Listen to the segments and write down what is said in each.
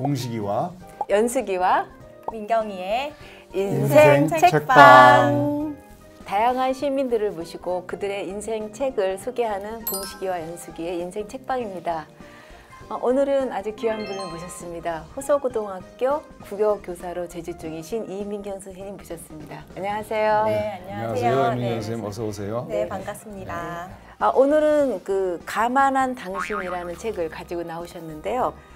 봉식이와 연숙이와 민경이의 인생 인생 책방. 다양한 시민들을 모시고 그들의 인생 책을 소개하는 봉식이와 연숙이의 인생 책방입니다. 오늘은 아주 귀한 분을 모셨습니다. 호서고등학교 국어교사로 재직 중이신 이민경 선생님 모셨습니다. 안녕하세요. 네, 안녕하세요. 안녕하세요. 이민경 선생님 어서 오세요. 네, 반갑습니다. 오늘은 그 가만한 당신이라는 책을 가지고 나오셨는데요.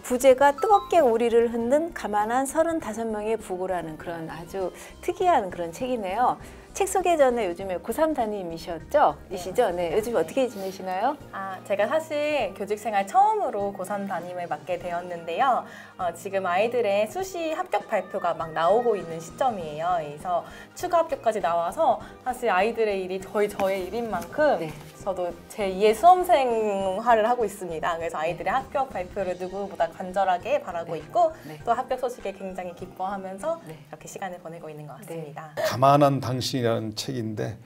부제가 뜨겁게 우리를 흔든 가만한 35명의 부고라는 그런 아주 특이한 그런 책이네요. 책 소개 전에 요즘에 고3 담임이셨죠? 이시죠? 네. 요즘 어떻게 지내시나요? 제가 사실 교직생활 처음으로 고3 담임을 맡게 되었는데요. 지금 아이들의 수시 합격 발표가 막 나오고 있는 시점이에요. 그래서 추가 합격까지 나와서 사실 아이들의 일이 거의 저의 일인 만큼 네. 저도 제2의 수험생활을 하고 있습니다. 그래서 아이들의 합격 발표를 누구보다 간절하게 바라고 있고 또 합격 소식에 굉장히 기뻐하면서 이렇게 시간을 보내고 있는 것 같습니다. 가만한 당신이라는 책인데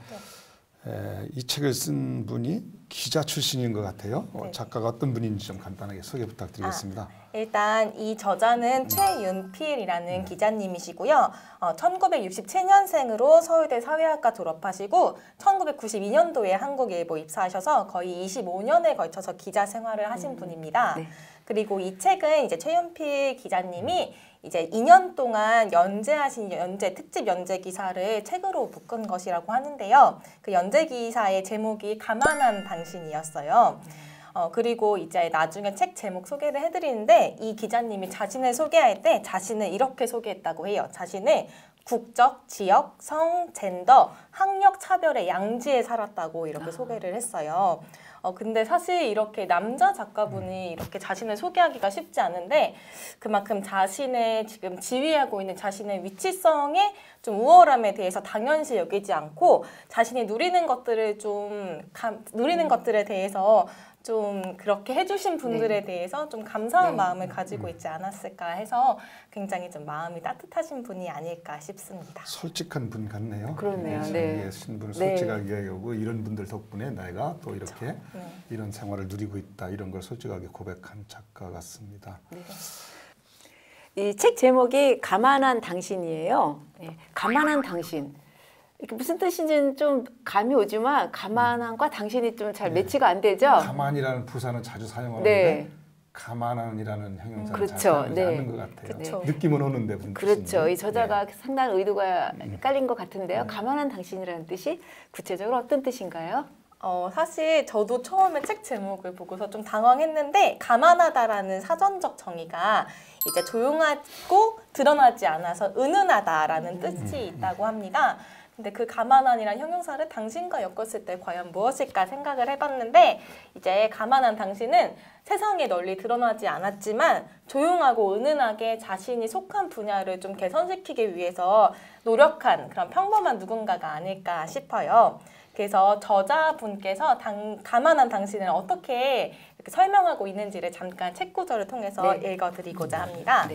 이 책을 쓴 분이 기자 출신인 것 같아요. 작가가 어떤 분인지 좀 간단하게 소개 부탁드리겠습니다. 일단 이 저자는 최윤필이라는 기자님이시고요. 1967년생으로 서울대 사회학과 졸업하시고 1992년도에 한국일보 입사하셔서 거의 25년에 걸쳐서 기자 생활을 하신 분입니다. 그리고 이 책은 이제 최윤필 기자님이 이제 2년 동안 연재하신 특집 연재 기사를 책으로 묶은 것이라고 하는데요. 그 연재 기사의 제목이 가만한 당신이었어요. 그리고 이제 나중에 책 제목 소개를 해드리는데 이 기자님이 자신을 소개할 때 자신을 이렇게 소개했다고 해요. 자신을 국적, 지역, 성, 젠더, 학력 차별의 양지에 살았다고 이렇게 소개를 했어요. 근데 사실 이렇게 남자 작가분이 이렇게 자신을 소개하기가 쉽지 않은데 그만큼 자신의 지금 지휘하고 있는 자신의 위치성에 좀 우월함에 대해서 당연시 여기지 않고 자신이 누리는 것들을 누리는 것들에 대해서 좀 그렇게 해주신 분들에 대해서 좀 감사한 마음을 가지고 있지 않았을까 해서 굉장히 좀 마음이 따뜻하신 분이 아닐까 싶습니다. 솔직한 분 같네요. 그렇네요. 자기의 신분을 솔직하게 이야기하고 이런 분들 덕분에 내가 또 이렇게 이런 생활을 누리고 있다 이런 걸 솔직하게 고백한 작가 같습니다. 이 책 제목이 가만한 당신이에요. 가만한 당신. 이게 무슨 뜻인지는 좀 감이 오지만 가만한과 당신이 좀 잘 매치가 안 되죠. 가만이라는 부사는 자주 사용하는데 가만한이라는 형용사는 잘 사용하지 않는 것 같아요. 느낌은 오는데 무슨 그렇죠. 이 저자가 상당한 의도가 깔린 것 같은데요. 가만한 당신이라는 뜻이 구체적으로 어떤 뜻인가요? 사실 저도 처음에 책 제목을 보고서 좀 당황했는데 가만하다라는 사전적 정의가 이제 조용하고 드러나지 않아서 은은하다라는 뜻이 있다고 합니다. 근데 그 가만한이란 형용사를 당신과 엮었을 때 과연 무엇일까 생각을 해봤는데 이제 가만한 당신은 세상에 널리 드러나지 않았지만 조용하고 은은하게 자신이 속한 분야를 좀 개선시키기 위해서 노력한 그런 평범한 누군가가 아닐까 싶어요. 그래서 저자분께서 가만한 당신을 어떻게 이렇게 설명하고 있는지를 잠깐 책 구절을 통해서 읽어드리고자 합니다.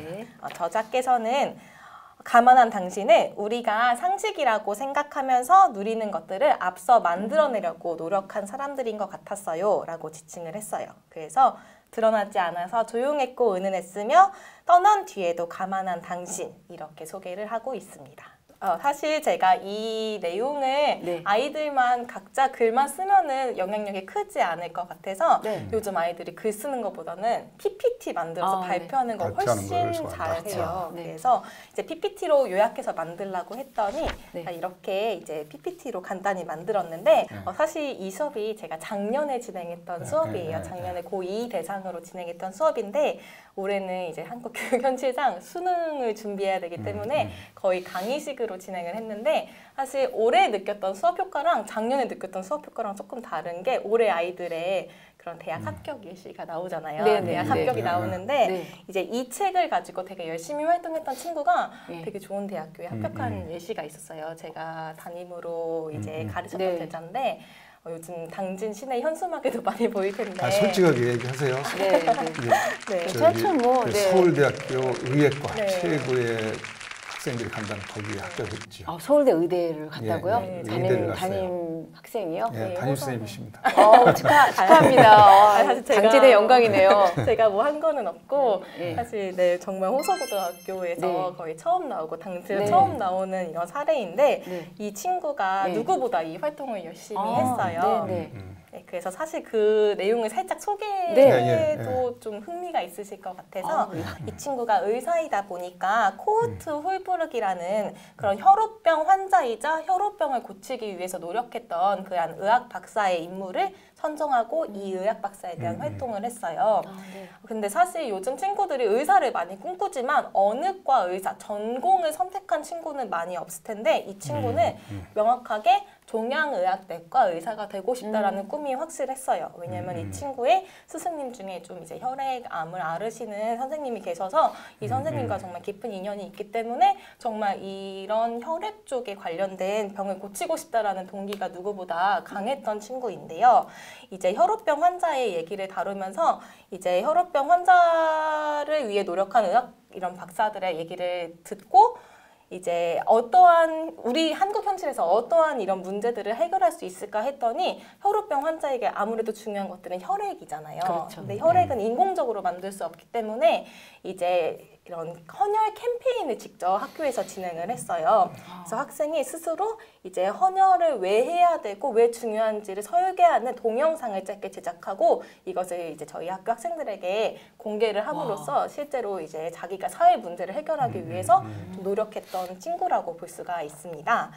저자께서는 가만한 당신은 우리가 상식이라고 생각하면서 누리는 것들을 앞서 만들어내려고 노력한 사람들인 것 같았어요 라고 지칭을 했어요. 그래서 드러나지 않아서 조용했고 은은했으며 떠난 뒤에도 가만한 당신 이렇게 소개를 하고 있습니다. 사실 제가 이 내용을 아이들만 각자 글만 쓰면은 영향력이 크지 않을 것 같아서 요즘 아이들이 글 쓰는 것보다는 PPT 만들어서 발표하는 걸 훨씬 잘해요. 그래서 이제 PPT로 요약해서 만들려고 했더니 이렇게 이제 PPT로 간단히 만들었는데 사실 이 수업이 제가 작년에 진행했던 수업이에요. 작년에 고2 대상으로 진행했던 수업인데 올해는 이제 한국교육현실상 수능을 준비해야 되기 때문에 거의 강의식으로 진행을 했는데 사실 올해 느꼈던 수업 효과랑 작년에 느꼈던 수업 효과랑 조금 다른 게 올해 아이들의 그런 대학 합격 예시가 나오잖아요. 대학 합격이 나오는데 이제 이 책을 가지고 되게 열심히 활동했던 친구가 되게 좋은 대학교에 합격한 예시가 있었어요. 제가 담임으로 이제 가르쳤던 제자인데 요즘 당진 시내 현수막에도 많이 보일 텐데. 솔직하게 얘기하세요. 그렇죠, 뭐. 서울대학교 의예과 최고의 학생들이 간다는 거기에 합격을 했죠. 서울대 의대를 갔다고요? 예, 의대를 갔어요. 담임 학생이요? 예, 담임 선생님이십니다. 축하합니다. 사실 당진의 영광이네요. 제가 뭐 한 거는 없고 예. 사실 네, 정말 호서고등학교에서 네. 거의 처음 나오고 당시에 네. 처음 나오는 이런 사례인데 네. 이 친구가 네. 누구보다 이 활동을 열심히 했어요. 네. 네, 그래서 사실 그 내용을 살짝 소개해도 네. 좀 흥미가 있으실 것 같아서 네. 이 친구가 의사이다 보니까 코우트 홀브르기라는 그런 혈우병 환자이자 혈우병을 고치기 위해서 노력했던 그한 의학 박사의 인물을 선정하고 이 의학 박사에 대한 활동을 했어요. 네. 근데 사실 요즘 친구들이 의사를 많이 꿈꾸지만 어느 과 의사, 전공을 선택한 친구는 많이 없을 텐데 이 친구는 명확하게 종양의학내과 의사가 되고 싶다라는 꿈이 확실했어요. 왜냐하면 이 친구의 스승님 중에 좀 이제 혈액암을 앓으시는 선생님이 계셔서 이 선생님과 정말 깊은 인연이 있기 때문에 정말 이런 혈액 쪽에 관련된 병을 고치고 싶다라는 동기가 누구보다 강했던 친구인데요. 이제 혈우병 환자의 얘기를 다루면서 이제 혈우병 환자를 위해 노력한 의학 이런 박사들의 얘기를 듣고 이제 어떠한 우리 한국 현실에서 어떠한 이런 문제들을 해결할 수 있을까 했더니 혈우병 환자에게 아무래도 중요한 것들은 혈액이잖아요. 그렇죠. 근데 혈액은 인공적으로 만들 수 없기 때문에 이제 이런 헌혈 캠페인을 직접 학교에서 진행을 했어요. 그래서 학생이 스스로 이제 헌혈을 왜 해야 되고 왜 중요한지를 설계하는 동영상을 짧게 제작하고 이것을 이제 저희 학교 학생들에게 공개를 함으로써 실제로 이제 자기가 사회 문제를 해결하기 위해서 좀 노력했던 친구라고 볼 수가 있습니다.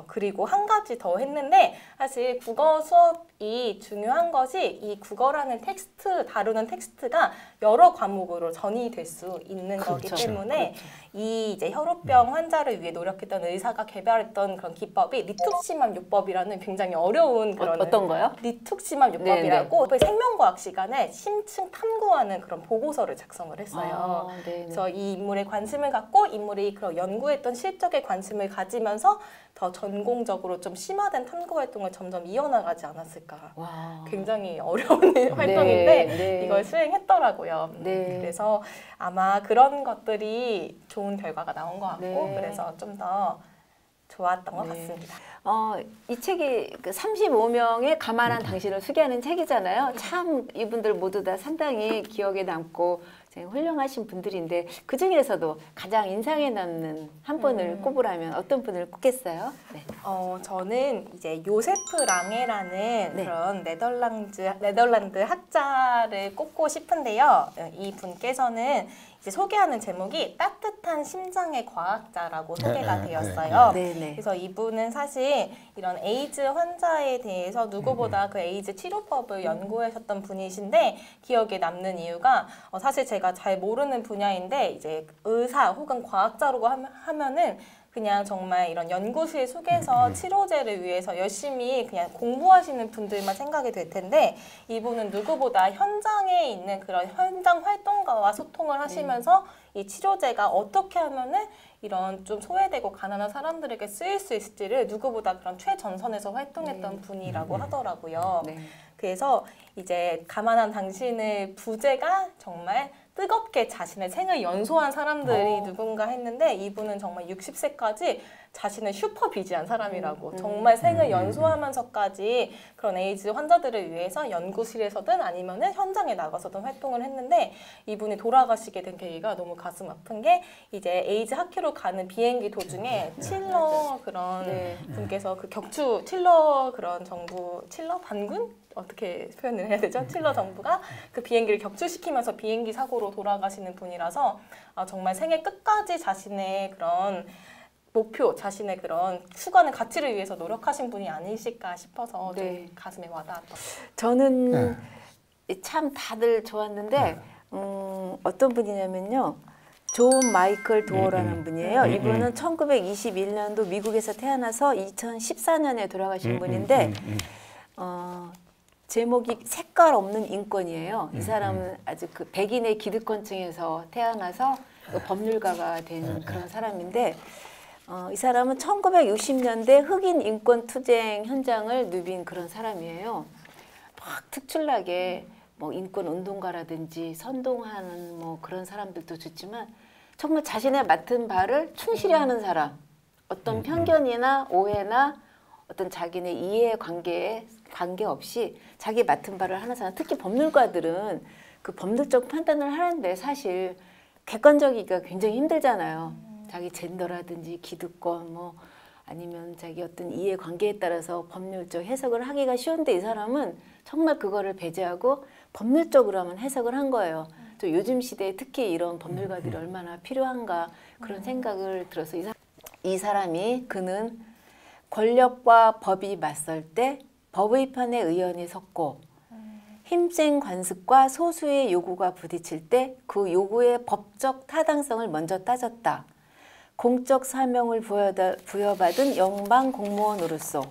그리고 한 가지 더 했는데 사실 국어 수업이 중요한 것이 이 국어라는 텍스트, 다루는 텍스트가 여러 과목으로 전이될 수 있는 거기 때문에 이 이제 혈우병 환자를 위해 노력했던 의사가 개발했던 그런 기법이 리툭시맘 요법이라는 굉장히 어려운 그런 어떤 거요? 리툭시맘 요법이라고 생명과학 시간에 심층 탐구하는 그런 보고서를 작성을 했어요. 그래서 이 인물에 관심을 갖고 인물이 그런 연구했던 실적에 관심을 가지면서 더 전공적으로 좀 심화된 탐구 활동을 점점 이어나가지 않았을까. 굉장히 어려운 활동인데 이걸 수행했더라고요. 그래서 아마 그런 것들이 좋은 결과가 나온 것 같고 그래서 좀 더 좋았던 것 같습니다. 이 책이 그 35명의 가만한 당신을 소개하는 책이잖아요. 참 이분들 모두 다 상당히 기억에 남고 훌륭하신 분들인데 그 중에서도 가장 인상에 남는 한 분을 꼽으라면 어떤 분을 꼽겠어요? 네. 저는 이제 요세프 랑에라는 그런 네덜란드 학자를 꼽고 싶은데요. 이 분께서는 이제 소개하는 제목이 따뜻한 심장의 과학자라고 소개가 되었어요. 그래서 이분은 사실 이런 에이즈 환자에 대해서 누구보다 그 에이즈 치료법을 연구하셨던 분이신데 기억에 남는 이유가 사실 제가 잘 모르는 분야인데 이제 의사 혹은 과학자라고 하면은 그냥 정말 이런 연구실 속에서 치료제를 위해서 열심히 그냥 공부하시는 분들만 생각이 될 텐데 이분은 누구보다 현장에 있는 그런 현장 활동가와 소통을 하시면서 이 치료제가 어떻게 하면은 이런 좀 소외되고 가난한 사람들에게 쓰일 수 있을지를 누구보다 그런 최전선에서 활동했던 분이라고 하더라고요. 그래서 이제 가만한 당신의 부제가 정말 뜨겁게 자신의 생을 연소한 사람들이 누군가 했는데 이분은 정말 60세까지 자신을 슈퍼 비지한 사람이라고 정말 생을 연소하면서까지 그런 에이즈 환자들을 위해서 연구실에서든 아니면은 현장에 나가서든 활동을 했는데 이분이 돌아가시게 된 계기가 너무 가슴 아픈 게 이제 에이즈 학회로 가는 비행기 도중에 칠러 그런 분께서 그 격추 칠러 그런 정부 칠러 반군? 어떻게 표현을 해야 되죠? 칠러 정부가 그 비행기를 격추시키면서 비행기 사고로 돌아가시는 분이라서 정말 생애 끝까지 자신의 그런 목표, 자신의 그런 추구하는 가치를 위해서 노력하신 분이 아니실까 싶어서 좀 가슴에 와닿았던. 저는 참 다들 좋았는데 어떤 분이냐면요. 존 마이클 도어라는 분이에요. 이분은 1921년도 미국에서 태어나서 2014년에 돌아가신 분인데 제목이 색깔 없는 인권이에요. 이 사람은 아주 그 백인의 기득권층에서 태어나서 법률가가 된 그런 사람인데 이 사람은 1960년대 흑인 인권 투쟁 현장을 누빈 그런 사람이에요. 막 특출나게 뭐 인권 운동가라든지 선동하는 뭐 그런 사람들도 좋지만 정말 자신의 맡은 바를 충실히 하는 사람, 어떤 편견이나 오해나 어떤 자기네 이해 관계에 관계없이 자기 맡은 바를 하는 사람, 특히 법률가들은 그 법률적 판단을 하는데 사실 객관적이기가 굉장히 힘들잖아요. 자기 젠더라든지 기득권 뭐 아니면 자기 어떤 이해 관계에 따라서 법률적 해석을 하기가 쉬운데 이 사람은 정말 그거를 배제하고 법률적으로만 해석을 한 거예요. 또 요즘 시대에 특히 이런 법률가들이 얼마나 필요한가 그런 생각을 들어서 이 사람이 그는 권력과 법이 맞설 때 법의 편에 의연히 섰고 힘센 관습과 소수의 요구가 부딪힐 때 그 요구의 법적 타당성을 먼저 따졌다. 공적 사명을 부여받은 영방 공무원으로서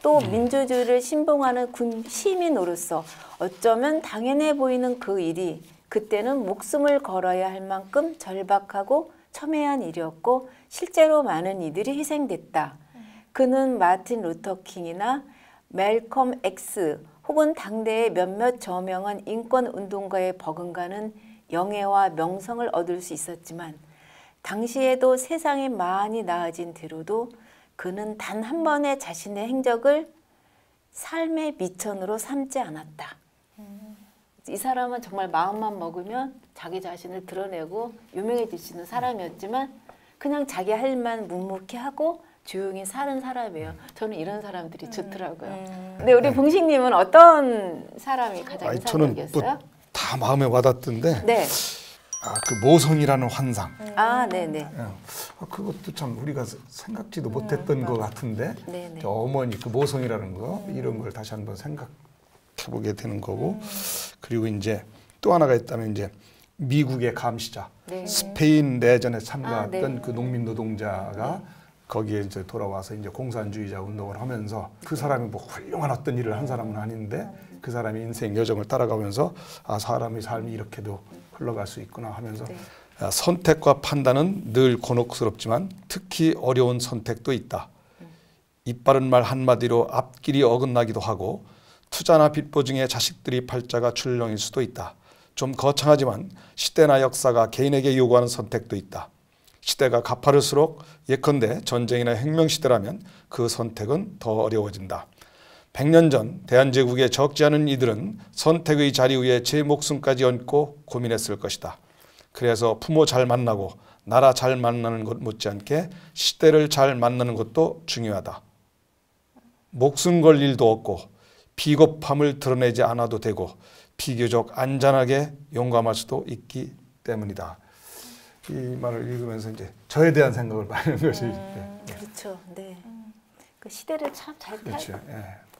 또 민주주의를 신봉하는 군 시민으로서 어쩌면 당연해 보이는 그 일이 그때는 목숨을 걸어야 할 만큼 절박하고 첨예한 일이었고 실제로 많은 이들이 희생됐다. 그는 마틴 루터 킹이나 멜컴 X 혹은 당대의 몇몇 저명한 인권운동가의 버금가는 영예와 명성을 얻을 수 있었지만 당시에도 세상이 많이 나아진 뒤로도 그는 단 한 번의 자신의 행적을 삶의 미천으로 삼지 않았다. 이 사람은 정말 마음만 먹으면 자기 자신을 드러내고 유명해질 수 있는 사람이었지만 그냥 자기 할 일만 묵묵히 하고 조용히 사는 사람이에요. 저는 이런 사람들이 좋더라고요. 근데 우리 봉식님은 어떤 사람이 가장 인상적이었어요? 저는 뭐 다 마음에 와닿던데 네. 그 모성이라는 환상. 네네. 그것도 참 우리가 생각지도 못했던 것 같은데 저 어머니 그 모성이라는 거 이런 걸 다시 한번 생각해보게 되는 거고 그리고 이제 또 하나가 있다면 이제 미국의 감시자 스페인 내전에 참가했던 그 농민 노동자가 거기에 이제 돌아와서 이제 공산주의자 운동을 하면서 그 사람이 뭐 훌륭한 어떤 일을 한 사람은 아닌데 그 사람이 인생 여정을 따라가면서 사람의 삶이 이렇게도 흘러갈 수 있구나 하면서 선택과 판단은 늘 곤혹스럽지만 특히 어려운 선택도 있다. 이빠른 말 한마디로 앞길이 어긋나기도 하고 투자나 빚보증에 자식들이 팔자가 출렁일 수도 있다. 좀 거창하지만 시대나 역사가 개인에게 요구하는 선택도 있다. 시대가 가파를수록 예컨대 전쟁이나 혁명시대라면 그 선택은 더 어려워진다. 100년 전 대한제국에 적지 않은 이들은 선택의 자리 위에 제 목숨까지 얹고 고민했을 것이다. 그래서 부모 잘 만나고 나라 잘 만나는 것 못지않게 시대를 잘 만나는 것도 중요하다. 목숨 걸 일도 없고 비겁함을 드러내지 않아도 되고 비교적 안전하게 용감할 수도 있기 때문이다. 이 말을 읽으면서 이제 저에 대한 생각을 많이 한 것이 그렇죠. 네. 그 시대를 참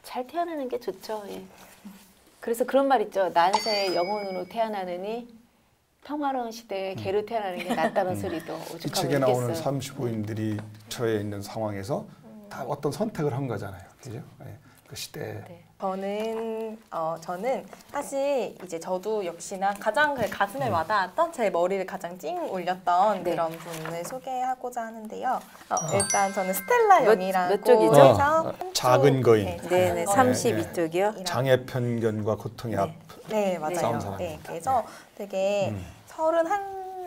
잘 태어나는 게 좋죠. 예. 그래서 그런 말 있죠. 난세의 영혼으로 태어나느니 평화로운 시대에 개로 태어나는 게 낫다는 소리도 오죽하면 이 책에 나오는 35인들이 처해 있는 상황에서 다 어떤 선택을 한 거잖아요. 그죠? 예. 그 시대. 저는 사실 이제 저도 역시나 가장 가슴에 와닿았던 제 머리를 가장 찡 올렸던 그런 분을 소개하고자 하는데요. 일단 저는 스텔라 영이라고 몇 쪽이죠? 작은 거인. 네네, 32쪽이요. 장애 편견과 고통의 앞. 네, 맞아요. 네, 그래서 되게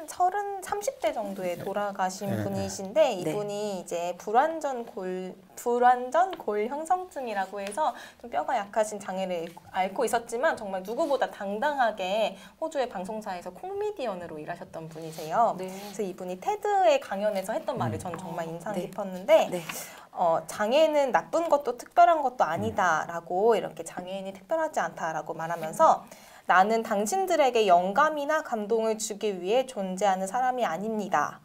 30대 정도에 돌아가신 분이신데 이분이 이제 불완전 골 형성증이라고 해서 좀 뼈가 약하신 장애를 앓고 있었지만 정말 누구보다 당당하게 호주의 방송사에서 코미디언으로 일하셨던 분이세요. 그래서 이분이 테드의 강연에서 했던 말이 저는 정말 인상 깊었는데 장애는 나쁜 것도 특별한 것도 아니다라고 이렇게 장애인이 특별하지 않다라고 말하면서 나는 당신들에게 영감이나 감동을 주기 위해 존재하는 사람이 아닙니다.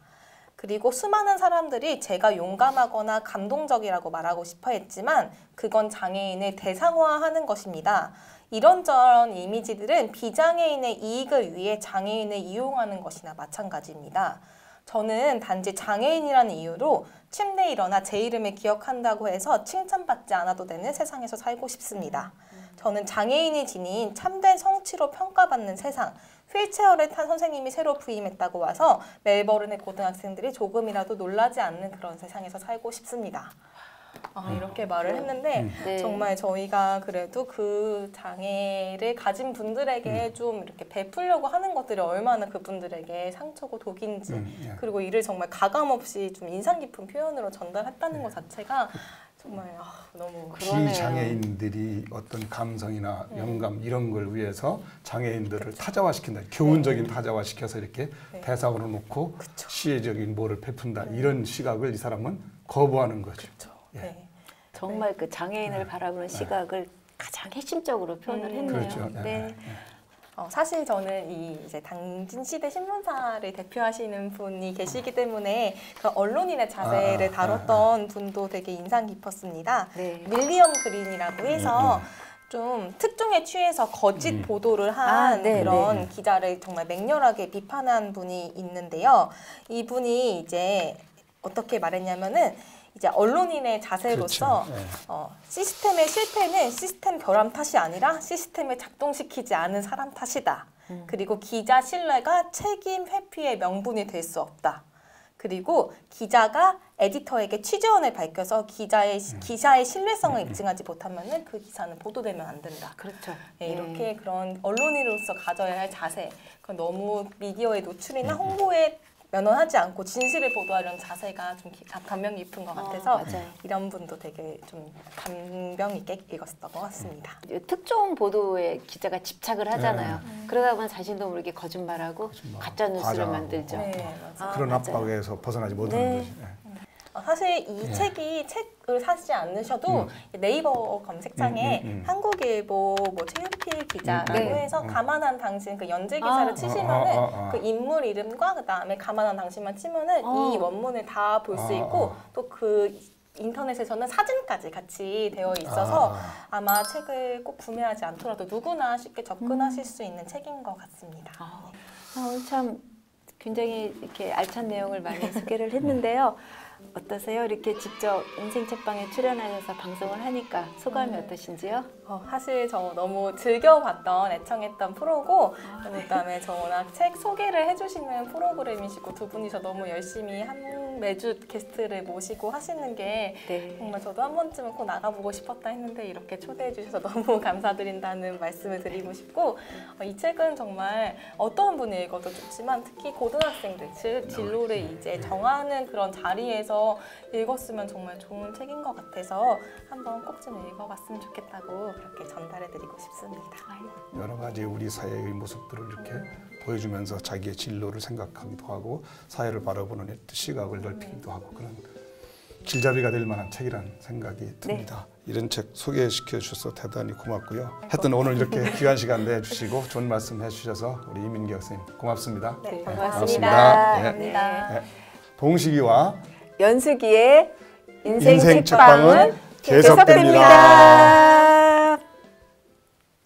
그리고 수많은 사람들이 제가 용감하거나 감동적이라고 말하고 싶어 했지만 그건 장애인을 대상화하는 것입니다. 이런저런 이미지들은 비장애인의 이익을 위해 장애인을 이용하는 것이나 마찬가지입니다. 저는 단지 장애인이라는 이유로 침대에 일어나 제 이름을 기억한다고 해서 칭찬받지 않아도 되는 세상에서 살고 싶습니다. 저는 장애인이 지닌 참된 성취로 평가받는 세상, 휠체어를 탄 선생님이 새로 부임했다고 와서 멜버른의 고등학생들이 조금이라도 놀라지 않는 그런 세상에서 살고 싶습니다. 이렇게 말을 했는데 네. 정말 저희가 그래도 그 장애를 가진 분들에게 좀 이렇게 베풀려고 하는 것들이 얼마나 그분들에게 상처고 독인지 예. 그리고 이를 정말 가감 없이 좀 인상 깊은 표현으로 전달했다는 것 자체가 정말 너무 비장애인들이 어떤 감성이나 영감 이런 걸 위해서 장애인들을 타자화시킨다. 교훈적인 타자화시켜서 이렇게 대상으로 놓고 시혜적인 뭐를 베푼다. 이런 시각을 이 사람은 거부하는 거죠. 네. 정말 그 장애인을 바라보는 시각을 가장 핵심적으로 표현을 했네요. 그렇죠. 네. 사실 저는 이 이제 당진시대 신문사를 대표하시는 분이 계시기 때문에 그 언론인의 자세를 다뤘던 분도 되게 인상 깊었습니다. 네. 밀리엄 그린이라고 해서 좀 특종에 취해서 거짓 보도를 한 그런 기자를 정말 맹렬하게 비판한 분이 있는데요. 이분이 이제 어떻게 말했냐면은 이제 언론인의 자세로서 시스템의 실패는 시스템 결함 탓이 아니라 시스템을 작동시키지 않은 사람 탓이다. 그리고 기자 신뢰가 책임 회피의 명분이 될 수 없다. 그리고 기자가 에디터에게 취재원을 밝혀서 기자의 신뢰성을 입증하지 못하면은 그 기사는 보도되면 안 된다. 그렇죠. 네, 이렇게 그런 언론인으로서 가져야 할 자세, 그건 너무 미디어의 노출이나 홍보에 면허하지 않고 진실을 보도하려는 자세가 좀 감명 깊은 것 같아서 이런 분도 되게 좀 감명 있게 읽었던 것 같습니다. 특종 보도에 기자가 집착을 하잖아요. 그러다 보면 자신도 모르게 거짓말하고 가짜 뉴스를 만들죠. 네, 맞아요. 그런 압박에서 벗어나지 못하는 거지. 사실 이 책을 사지 않으셔도 네이버 검색창에 한국일보 뭐 최윤필 기자라고 해서 가만한 당신 그 연재 기사를 치시면은 그 인물 이름과 그 다음에 가만한 당신만 치면은 이 원문을 다 볼 수 있고 또 그 인터넷에서는 사진까지 같이 되어 있어서 아마 책을 꼭 구매하지 않더라도 누구나 쉽게 접근하실 수 있는 책인 것 같습니다. 참 굉장히 이렇게 알찬 내용을 많이 소개를 했는데요. 어떠세요? 이렇게 직접 인생 책방에 출연하셔서 방송을 하니까 소감이 어떠신지요? 사실 저 너무 즐겨봤던 애청했던 프로고 그다음에 저 워낙 책 소개를 해주시는 프로그램이시고 두 분이서 너무 열심히 매주 게스트를 모시고 하시는 게 정말 저도 한 번쯤은 꼭 나가보고 싶었다 했는데 이렇게 초대해 주셔서 너무 감사드린다는 말씀을 드리고 싶고 이 책은 정말 어떤 분이 읽어도 좋지만 특히 고등학생들 진로를 이제 정하는 그런 자리에서 읽었으면 정말 좋은 책인 것 같아서 한번 꼭 좀 읽어봤으면 좋겠다고 그렇게 전달해드리고 싶습니다. 여러 가지 우리 사회의 모습들을 이렇게 보여주면서 자기의 진로를 생각하기도 하고 사회를 바라보는 시각을 넓히기도 하고 그런 길잡이가 될 만한 책이라는 생각이 듭니다. 이런 책 소개시켜 주셔서 대단히 고맙고요. 하여튼 오늘 이렇게 귀한 시간 내주시고 좋은 말씀 해주셔서 우리 이민경 선생님 고맙습니다. 네, 고맙습니다. 감사합니다. 동식이와 연수기의 인생 책방은 책방은 계속됩니다. 계속됩니다.